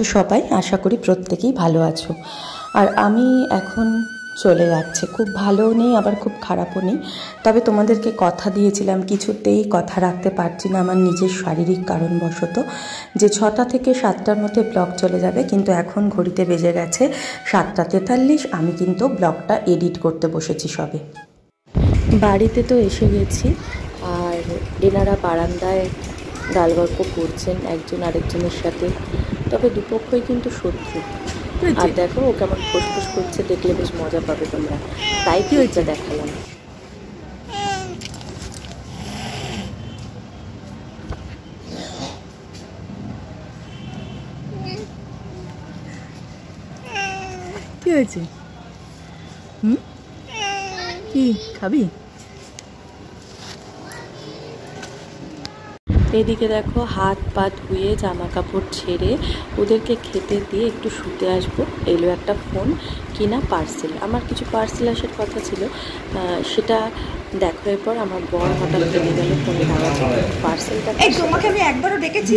তো সবাই আশা করি প্রত্যেকেই ভালো আছো। আর আমি এখন চলে যাচ্ছে, খুব ভালোও নেই আবার খুব খারাপও নেই। তবে তোমাদেরকে কথা দিয়েছিলাম, কিছুতেই কথা রাখতে পারছি না আমার নিজের শারীরিক কারণবশত, যে 6টা থেকে 7টার মধ্যে ব্লগ চলে যাবে। কিন্তু এখন ঘড়িতে বেজে গেছে 7টা 43। আমি কিন্তু ব্লগটা এডিট করতে বসেছি সবে। বাড়িতে তো এসে গেছি, আর এনারা বারান্দায় গালগল্প করছেন একজন আরেকজনের সাথে। তবে দুপক্ষই কিন্তু শত্রু। আর দেখো ও কেমন ফুসফুস করছে, দেখলে বেশ মজা পাবে তোমরা, তাই কি হয়েছে দেখালাম। কি হয়েছে? কি খাবি? এদিকে দেখো হাত পা ধুয়ে জামা কাপড় ছেড়ে ওদেরকে খেতে দিয়ে একটু শুতে আসবো। এলো একটা ফোন কিনা পার্সেল, আমার কিছু পার্সেল আসার কথা ছিল, সেটা দেখো। এরপর আমার বর হঠাৎ চলে গেল ফোনে দাঁড়াচ্ছে পার্সেলটা। তোমাকে আমি একবারও ডেকেছি?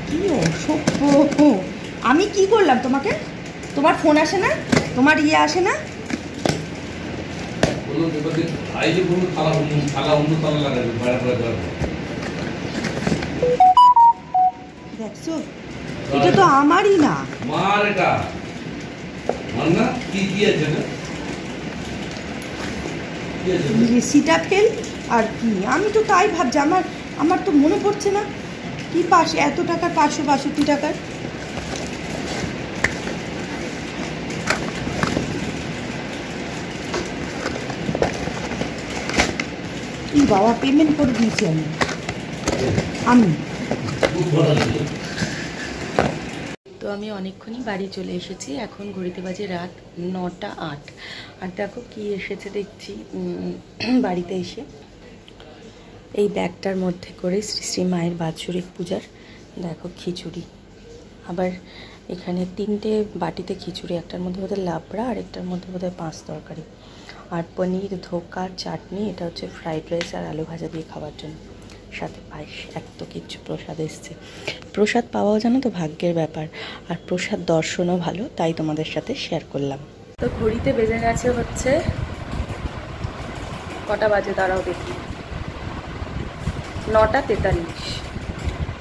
কি অসভ্য! আমি কি করলাম তোমাকে? তোমার ফোন আসে না? তোমার ইয়ে আসে না? দেখছো, এটা তো আমারই না। সিটাফেল আর কি, আমি তো তাই ভাবছি। আমার তো মনে পড়ছে না কি পাশে এত টাকার, 562 টাকার। বাবা পেমেন্ট করে দিয়েছি আমি। তো আমি অনেকক্ষণই বাড়ি চলে এসেছি, এখন ঘড়িতে বাজে রাত 9টা 8। আর দেখো কি এসেছে দেখছি বাড়িতে এসে। এই ব্যাগটার মধ্যে করে শ্রী শ্রী মায়ের বাৎসরিক পূজার দেখো খিচুড়ি। আবার এখানে 3টে বাটিতে খিচুড়ি, একটার মধ্যে বোধহয় লাবড়া আর একটার মধ্যে বোধহয় 5 তরকারি, আর পনির, ধোকা, চাটনি। এটা হচ্ছে ফ্রাইড রাইস আর আলু ভাজা দিয়ে খাওয়ার জন্য, সাথে পায়েস। এত কিছু প্রসাদ এসছে। প্রসাদ পাওয়াও জানো তো ভাগ্যের ব্যাপার, আর প্রসাদ দর্শনও ভালো, তাই তোমাদের সাথে শেয়ার করলাম। তো ঘড়িতে বেজে গেছে হচ্ছে কটা বাজে দাঁড়াও দেখি, 9টা 43,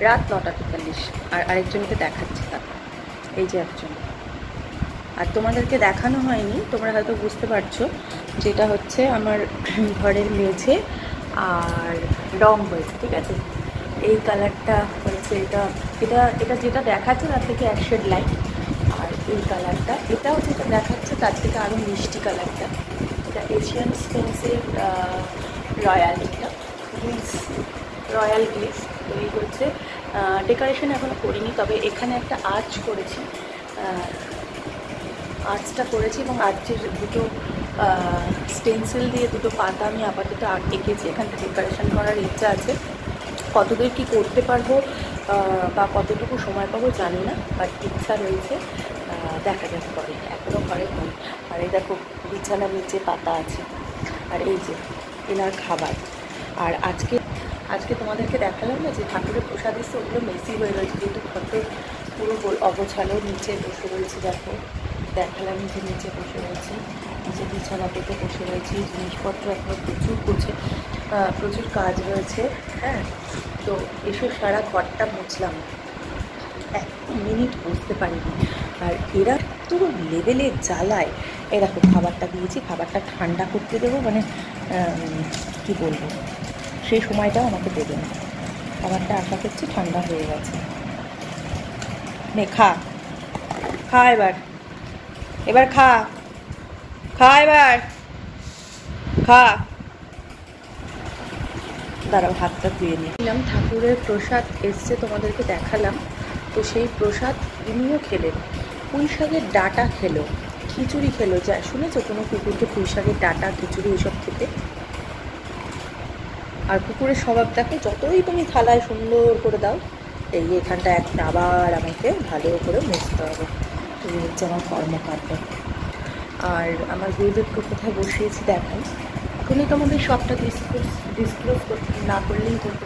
রাত 9টা 43। আর আরেকজনকে দেখাচ্ছি, তারপর এই যে একজন। আর তোমাদেরকে দেখানো হয়নি, তোমরা হয়তো বুঝতে পারছো, যেটা হচ্ছে আমার ঘরের মেঝে আর রং হয়েছে, ঠিক আছে। এই কালারটা হয়েছে, এটা এটা এটা যেটা দেখাচ্ছে তার থেকে 1 শেড লাইট। আর এই কালারটা, এটাও যেটা দেখাচ্ছে তার থেকে আরও মিষ্টি কালারটা। এটা এশিয়ান স্পেন্সের রয়্যাল, এটা গ্লিস, রয়্যাল গ্লিস। তো এই হচ্ছে ডেকোরেশন এখনও করিনি, তবে এখানে একটা আর্চ করেছি, আর্চটা করেছি, এবং আর্চের দুটো স্টেনসিল দিয়ে দুটো পাতা আমি আপাতত এঁকেছি। এখানটা ডেকোরেশন করার ইচ্ছা আছে, কতদূর কী করতে পারবো বা কতটুকু সময় পাবো জানি না, বাট ইচ্ছা রয়েছে, দেখা যাক পরে, এখনও ঘরে নই। আর এই দেখো বিছানার নিচে পাতা আছে, আর এই যে এনার খাবার। আর আজকে তোমাদেরকে দেখালাম না যে ঠাকুরের প্রসাদ এসে, ওগুলো মেসি হয়ে রয়েছে, যেহেতু ঘর পুরো অগোছালো। নিচে বসে রয়েছে, দেখো দেখালাম যে নিচে বসে রয়েছি, নিচে বিছানা পেতে বসে রয়েছি। জিনিসপত্র এখনও প্রচুর কাজ রয়েছে। হ্যাঁ, তো এসে সারা ঘরটা মুছলাম, 1 মিনিট বসতে পারিনি। আর এরা তো লেভেলে জ্বালায়। এরকম খাবারটা দিয়েছি, খাবারটা ঠান্ডা করতে দেবো, মানে কি বলবো, সেই সময়টাও আমাকে দেবে না। খাবারটা আশা করছি ঠান্ডা হয়ে গেছে। নে খা, এবার খা এবার খা। দাঁড়াও, হাতটা ধুয়ে নিলাম। ঠাকুরের প্রসাদ এসছে, তোমাদেরকে দেখালাম। তো সেই প্রসাদ ইনিও খেলেন, পুঁই শাকের ডাঁটা খেলো, খিচুড়ি খেলো। যা শুনেছো কোনো কুকুরকে পুঁই শাকের ডাঁটা, খিচুড়ি এসব খেতে? আর কুকুরের স্বভাব দেখো, যতই তুমি থালায় সুন্দর করে দাও, এই এখানটা একটা আবার আমাকে ভালো করে মুছতে হবে। এই হচ্ছে আমার কর্মকাণ্ড। আর আমার গুরুদেবকে কোথায় বসিয়েছি দেখাই। এখনই তোমাদের সবটা ডিসক্লোজ না করলেই হতো,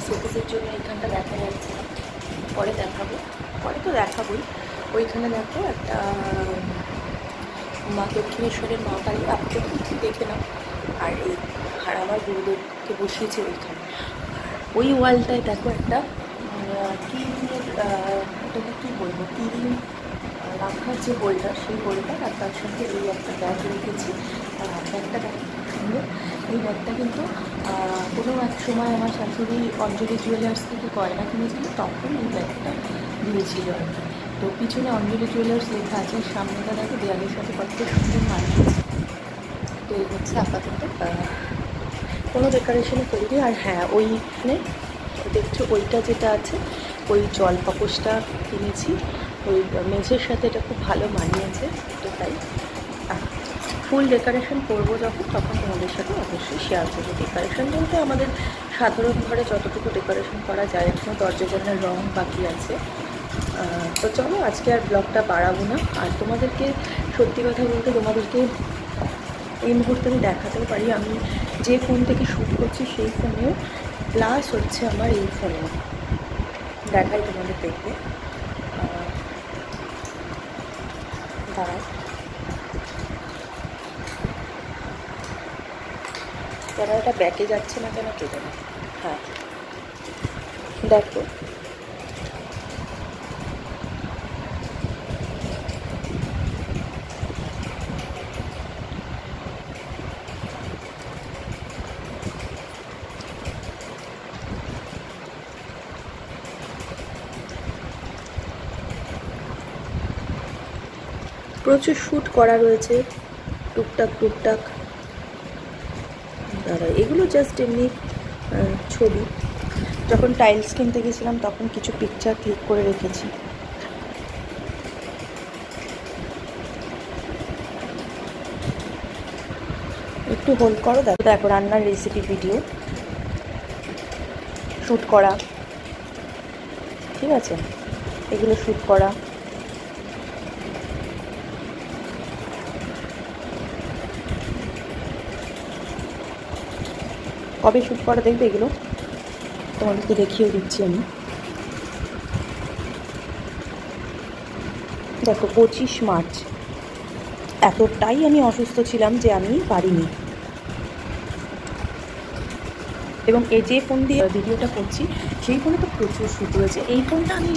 শোকেসের জন্য এইখানটা দেখা যাচ্ছে না, পরে দেখাবো, পরে তো দেখাবোই। ওইখানে দেখো একটা মা দক্ষিণেশ্বরের মা কালী, আপনাকে দেখে নাও। আর এই আর আমার গুরুদেবকে বসিয়েছে ওইখানে। ওই ওয়ালটায় দেখো একটা কিরিনের, ওটাকে কী বলবো, কিরিন রাখার যে হোল্ডার, সেই হোল্ডার, আর তার সঙ্গে এই একটা ব্যাগ রেখেছি। ব্যাগটা দেখো সুন্দর। এই ব্যাগটা কিন্তু কোনো এক সময় আমার শাশুড়ি অঞ্জলি জুয়েলার্স থেকে গয়না কিনেছিল, তখন এই ব্যাগটা দিয়েছিল আর কি। তো পিছনে অঞ্জলি জুয়েলার্স লেখা আছে, সামনেটা দেখো দেয়ালের সাথে কত সুন্দর মানিয়েছে। তো এই হচ্ছে আপাতত, কোনো ডেকোরেশনই করিনি। আর হ্যাঁ, ওইখানে দেখছো ওইটা যেটা আছে, ওই জল পাপোশটা কিনেছি, ওই মেঝের সাথে এটা খুব ভালো মানিয়েছে। তো তাই ফুল ডেকোরেশন করবো যখন, তখন তোমাদের সাথে অবশ্যই শেয়ার করবো। ডেকোরেশন বলতে আমাদের সাধারণ ঘরে যতটুকু ডেকোরেশন করা যায়, এখনও দরজা জানালার রং বাকি আছে। তো চলো আজকে আর ব্লগটা বাড়াবো না। আর তোমাদেরকে সত্যি কথা বলতে, তোমাদেরকে এই মুহূর্তে আমি দেখাতেও পারি, আমি যে ফোন থেকে শ্যুট করছি সেই ফোনেও, প্লাস হচ্ছে আমার এই ফোনেও দেখাই তোমাদের দেখবে। দাঁড়াও, ক্যামেরাটা ব্যাকে যাচ্ছে না কেন কে জানে। হ্যাঁ দেখো, প্রচুর শ্যুট করা রয়েছে, টুকটাক টুকটাক। দাঁড়া, এগুলো জাস্ট এমনি ছবি। যখন টাইলস কিনতে গেছিলাম তখন কিছু পিকচার ক্লিক করে রেখেছি। একটু হোল্ড করো। দেখো দেখো রান্নার রেসিপি ভিডিও শ্যুট করা, ঠিক আছে, এগুলো শ্যুট করা। কবে শ্যুট করা দেখবে এগুলো তোমাদেরকে দেখিয়ে দিচ্ছি আমি। দেখো 25 মার্চ, এতটাই আমি অসুস্থ ছিলাম যে আমি পারিনি। এবং এই যে ফোন দিয়ে ভিডিওটা করছি সেই ফোনে তো প্রচুর শ্যুট রয়েছে। এই ফোনটা আমি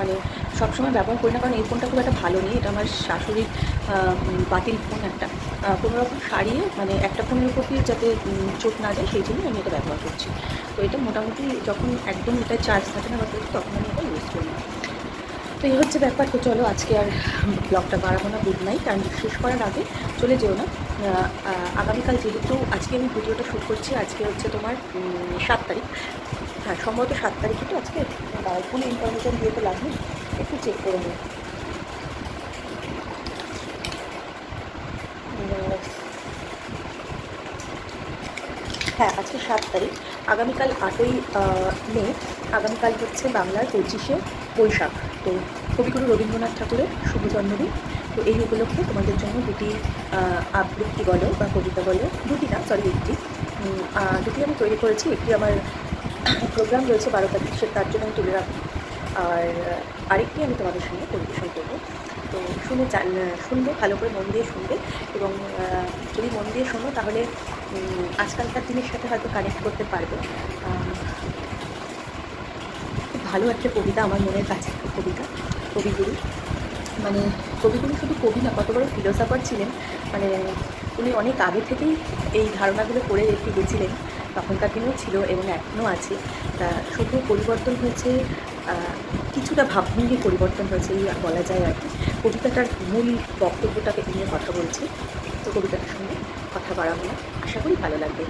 মানে সবসময় ব্যবহার করি না, কারণ এই ফোনটা খুব একটা ভালো নেই। এটা আমার শাশুড়ির বাতিল ফোন একটা, কোনোরকম সারিয়ে, মানে একটা ফোনের উপর দিয়ে যাতে চোট না যায় সেই জন্য আমি এটা ব্যবহার করছি। তো এটা মোটামুটি যখন একদম এটা চার্জ থাকে না বা তখন আমি এটা ইউজ করি। তো এই হচ্ছে ব্যাপার। তো চলো আজকে আর ব্লগটা বাড়াবো না। Good night. আর শেষ করার আগে চলে যেও না, আগামীকাল যেহেতু আজকে আমি ভিডিওটা শ্যুট করছি, আজকে হচ্ছে তোমার 7 তারিখ, হ্যাঁ সম্ভবত 7 তারিখে। তো আজকে কোনো ইনফরমেশান দিয়ে তো লাগবে, একটু চেক করে নিই। হ্যাঁ আজকে 7 তারিখ, আগামীকাল 8ই মে, আগামীকাল হচ্ছে বাংলার 25শে বৈশাখ। তো কবিগুরু রবীন্দ্রনাথ ঠাকুরের শুভ জন্মদিন। তো এই উপলক্ষে তোমাদের জন্য দুটি আবৃত্তি বলো বা কবিতা বলো, দুটি না সরি একটি, দুটি আমি তৈরি করেছি। একটি আমার প্রোগ্রাম রয়েছে 12 তারিখ, সে তার জন্য আমি তুলে রাখবো। আর আরেকটি আমি তোমাদের সঙ্গে পরিবেশন করবো। তো শুনবে, ভালো করে মন দিয়ে শুনবে। এবং যদি মন দিয়ে শোনো তাহলে আজকালকার দিনের সাথে হয়তো কানেক্ট করতে পারবে। খুব ভালো একটা কবিতা, আমার মনের কাছে কবিতা। কবিগুরু, মানে কবিগুরু শুধু কবি না, কত বড় ফিলোসফার ছিলেন। মানে উনি অনেক আগে থেকেই এই ধারণাগুলো করে রেখে গেছিলেন, তখনকার দিনেও ছিল এবং এখনও আছে। শুধু পরিবর্তন হয়েছে, কিছুটা ভাবভঙ্গি পরিবর্তন হয়েছে এই বলা যায় আর কি। কবিতাটার মূল বক্তব্যটাকে নিয়ে কথা বলছি। তো কবিতাটার সঙ্গে কথা বাড়াবো না, আশা করি ভালো লাগবে।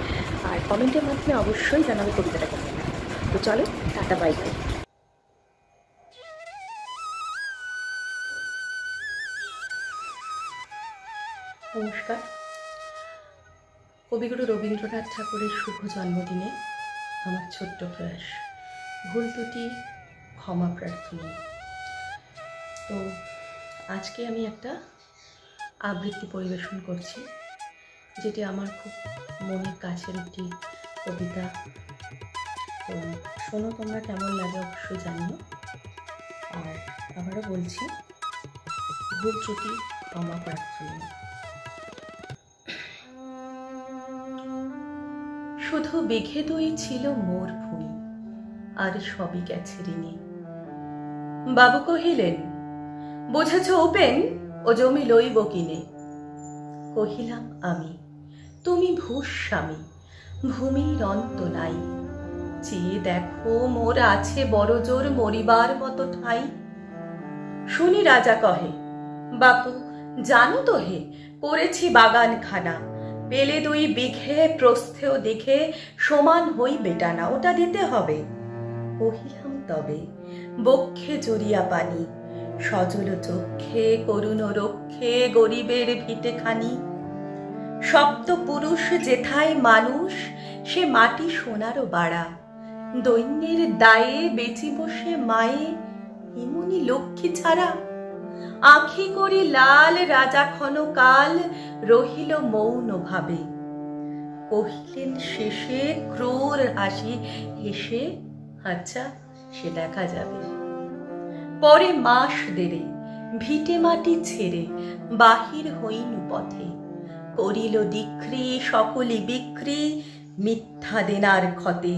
আর কমেন্টের মাধ্যমে অবশ্যই জানাবে কবিতাটা কেমন লাগে। তো চলো, টাটা, বাই বাই। নমস্কার। কবিগুরু রবীন্দ্রনাথ ঠাকুরের শুভ জন্মদিনে আমার ছোট্ট প্রয়াস, ভুল ত্রুটি ক্ষমা প্রার্থনা। তো আজকে আমি একটা আবৃত্তি পরিবেশন করছি, যেটি আমার খুব মনের কাছের একটি কবিতা। তো শোনো, তোমরা কেমন লাগে অবশ্যই জানিও। আর আবারও বলছি, ভুল ত্রুটি ক্ষমা প্রার্থনা। শুধু বিঘে দুই ছিল মোর ভূমি, আর সবই গেছে ঋণী। বাবু কহিলেন, বুঝেছ উপেন, ও জমি লইব কিনে। কহিলাম আমি, তুমি ভূস্বামী, ভূমির অন্ত নাই। চেয়ে দেখো মোর আছে বড় জোর মরিবার মতো ঠাই। শুনি রাজা কহে, বাপু জানো তো হে, করেছি বাগান খানা, পেলে দুই বিঘে প্রস্থেও দেখে সমান হইবে টানা, ওটা দিতে হবে। কহিলাম তবে, বক্ষে জড়িয়া পানি, সজল চক্ষে করুণ রক্ষে গরিবের ভিটে খানি। সপ্ত পুরুষ যেথায় মানুষ, সে মাটি সোনারও বাড়া। দৈন্যের দায়ে বেচি বসে মায়ে, এমনি লক্ষ্মী ছাড়া। আঁখি করি লাল রাজা ক্ষণকাল, রহিল মৌন ভাবে। কহিলেন শেষে ক্রূর হাসি হেসে, আচ্ছা সে দেখা যাবে। পরে মাস দেড়ে ভিটে মাটি ছেড়ে বাহির হইনু পথে। করিল ডিক্রি সকলি বিক্রি, মিথ্যা দেনার ক্ষতে।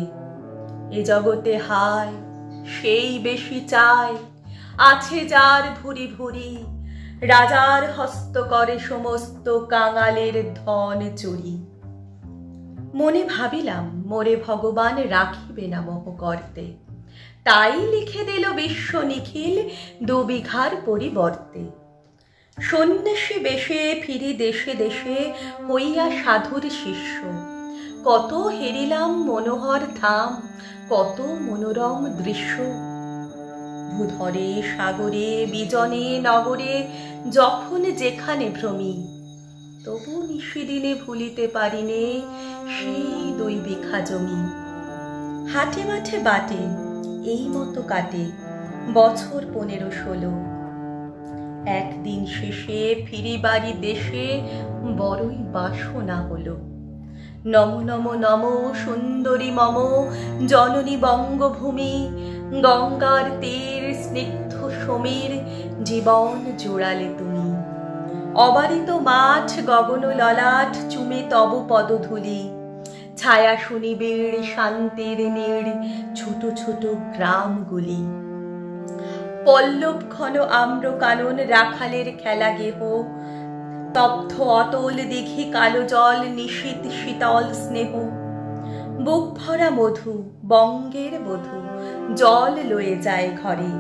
এ জগতে হায় সেই বেশি চায়, আছে যার ভুরি ভুরি। রাজার হস্ত করে সমস্ত কাঙালের ধন চুরি। মনে ভাবিলাম, মোরে ভগবান রাখিবে না মোহ করতে। তাই লিখে দিল বিশ্ব নিখিল 2 বিঘার পরিবর্তে। সন্ন্যাসী বেশে ফিরি দেশে দেশে, হইয়া সাধুর শিষ্য। কত হেরিলাম মনোহর ধাম, কত মনোরম দৃশ্য। ভূধরে সাগরে বিজনে নগরে, যখন যেখানে ভ্রমি। তবু নিশিদিনে ভুলিতে পারিনে সেই 2 বিঘা জমি। হাটে মাঠে বাটে এই মতো কাটে বছর 15-16। একদিন শেষে ফিরি বাড়ি দেশে, বড়ই বাসনা হলো। নম নম নম সুন্দরী মম জননী বঙ্গভূমি। গঙ্গার তীর স্নিগ্ধ সমীর, জীবন জোড়ালে তুমি। অবারিত মাঠ গগন ললাট, চুমে তব পদধূলি। ছায়া শুনিবের শান্তির নীড়, ছোট ছোট গ্রামগুলি। পল্লব ঘন আম্র কানন, রাখালের খেলা গেহ। তপ্ত অতল দিঘি কালো জল, নিশীত শীতল স্নেহ। বুক ভরা মধু বঙ্গের বধূ, জল লয়ে যায় ঘরে।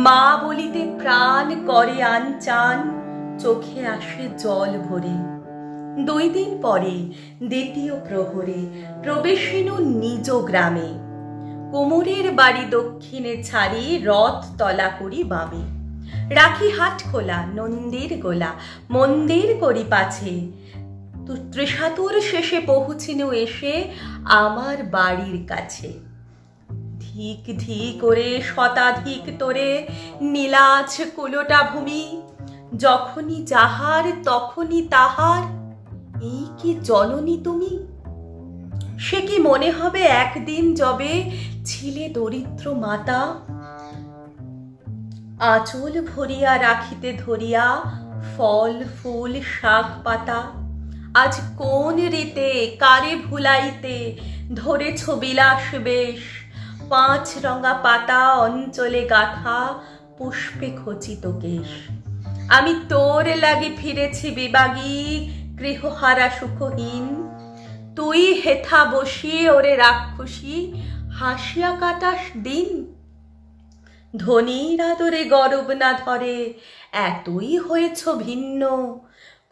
মা বলিতে প্রাণ করে আনচান, চোখে আসে জল ভরে। 2 দিন পরে দ্বিতীয় প্রহরে প্রবেশিনু নিজ গ্রামে। কোমরের বাড়ি দক্ষিণে ছাড়ি, রথ তলা করি বামে। রাখি হাট খোলা নন্দীর গোলা, মন্দির করি পাছে। 3 শেষে পৌঁছিনু এসে আমার বাড়ির কাছে। ধিক ধি করে শতাধিক তোরে, নীলাজ কুলোটা ভূমি। যখনই যাহার তখনই তাহার, এই কি জননী তুমি। সে কি মনে হবে একদিন যবে ছিলে দরিদ্র মাতা। আঁচল ভরিয়া রাখিতে ধরিয়া, ফল ফুল শাক পাতা। আজ কোন রীতে কারে ভুলাইতে, ধরেছ বিলাস বেশ। 5 রঙা পাতা অঞ্চলে গাথা, পুষ্পে খচিত কেশ। আমি তোর লাগি ফিরেছি বিবাগী, গৃহহারা সুখহীন। তুই হেথা বসি ওরে রাক্ষসী, হাসিয়া কাটাস দিন। ধনীর আদরে গরব না ধরে, এতই হয়েছ ভিন্ন।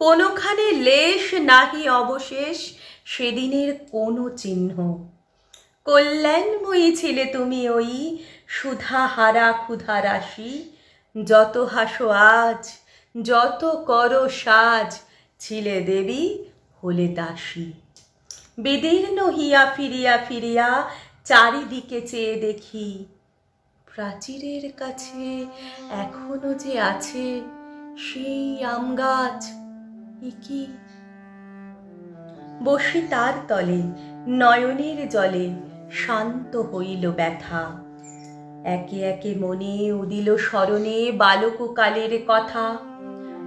কোনোখানে লেশ নাহি অবশেষ, সেদিনের কোনো চিহ্ন। কল্যাণময়ী ছিলে তুমি ওই, সুধা হারা ক্ষুধা রাশি। যত হাসো আজ, যত করো সাজ, ছিলে দেবী হলে দাসী। বিদীর্ণ হিয়া ফিরিয়া ফিরিয়া, চারিদিকে চেয়ে দেখি। প্রাচীরের কাছে এখনো যে আছে সেই আম গাছ, কি বসি তার তলে নয়নের জলে, শান্ত হইল ব্যথা। একে একে মনে উদিল স্মরণে বালককালের কথা।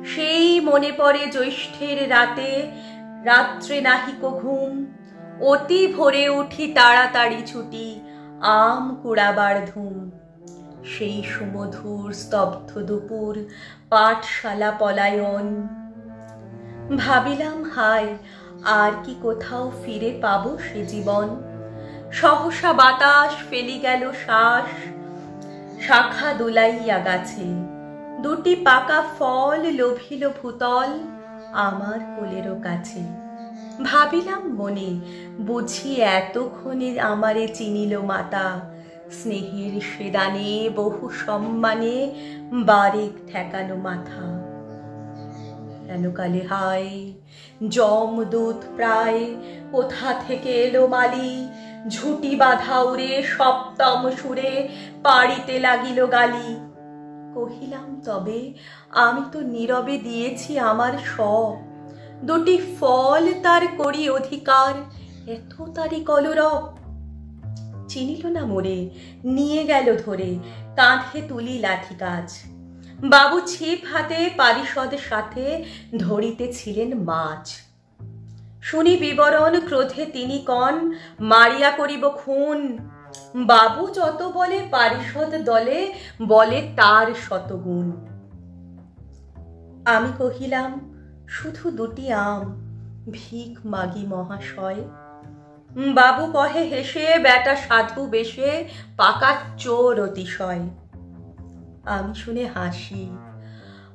সেই মনে পড়ে জ্যৈষ্ঠের রাতে, রাত্রে নাহিক ঘুম, অতি ভোরে উঠি তাড়াতাড়ি ছুটি আম কুড়াবার ধুম। সেই সুমধুর স্তব্ধ দুপুর, পাঠশালা পলায়ন। ভাবিলাম হায়, আর কি কোথাও ফিরে পাবো সে জীবন। সহসা বাতাস ফেলি গেল শ্বাস, শাখা দুলাইয়া গাছে, দুটি পাকা ফল লোভিল ভূতল আমার কোলেরও কাছে। ভাবিলাম মনে, বুঝি এতক্ষণে আমারে চিনিল মাতা। স্নেহের সেদানে বহু সম্মানে বারেক ঠেকানো মাথা। কেন কালে হায়, যমদূত প্রায় কোথা থেকে এলো মালি। ঝুটি বাঁধা উড়ে সপ্তম সুরে পাড়িতে লাগিল গালি। কহিলাম তবে, আমি তো নীরবে দিয়েছি আমার সব। দুটি ফল তার করি অধিকার, এত তারি কলরব। চিনিল না মোরে, নিয়ে গেল ধরে, কাঁধে তুলি লাঠি গাছ। বাবু ছিপ হাতে পারিষদ সাথে ধরিতেছিলেন মাছ। শুনি বিবরণ, ক্রোধে তিনি কন, মারিয়া করিব খুন। বাবু যত বলে পারিষদ দলে, বলে তার শতগুণ। আমি কহিলাম, শুধু দুটি আম, ভিক মাগি মহাশয়। বাবু কহে হেসে, বেটা সাধু বেশে, পাকা চোর অতিশয়। আমি শুনে হাসি,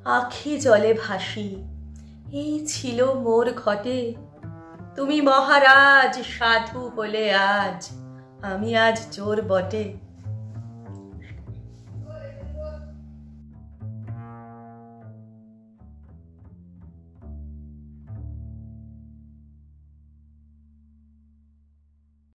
আখি জলে ভাসি। এই ছিল মোর ঘটে, তুমি মহারাজ সাধু হলে আজ, আমি আজ চোর বটে।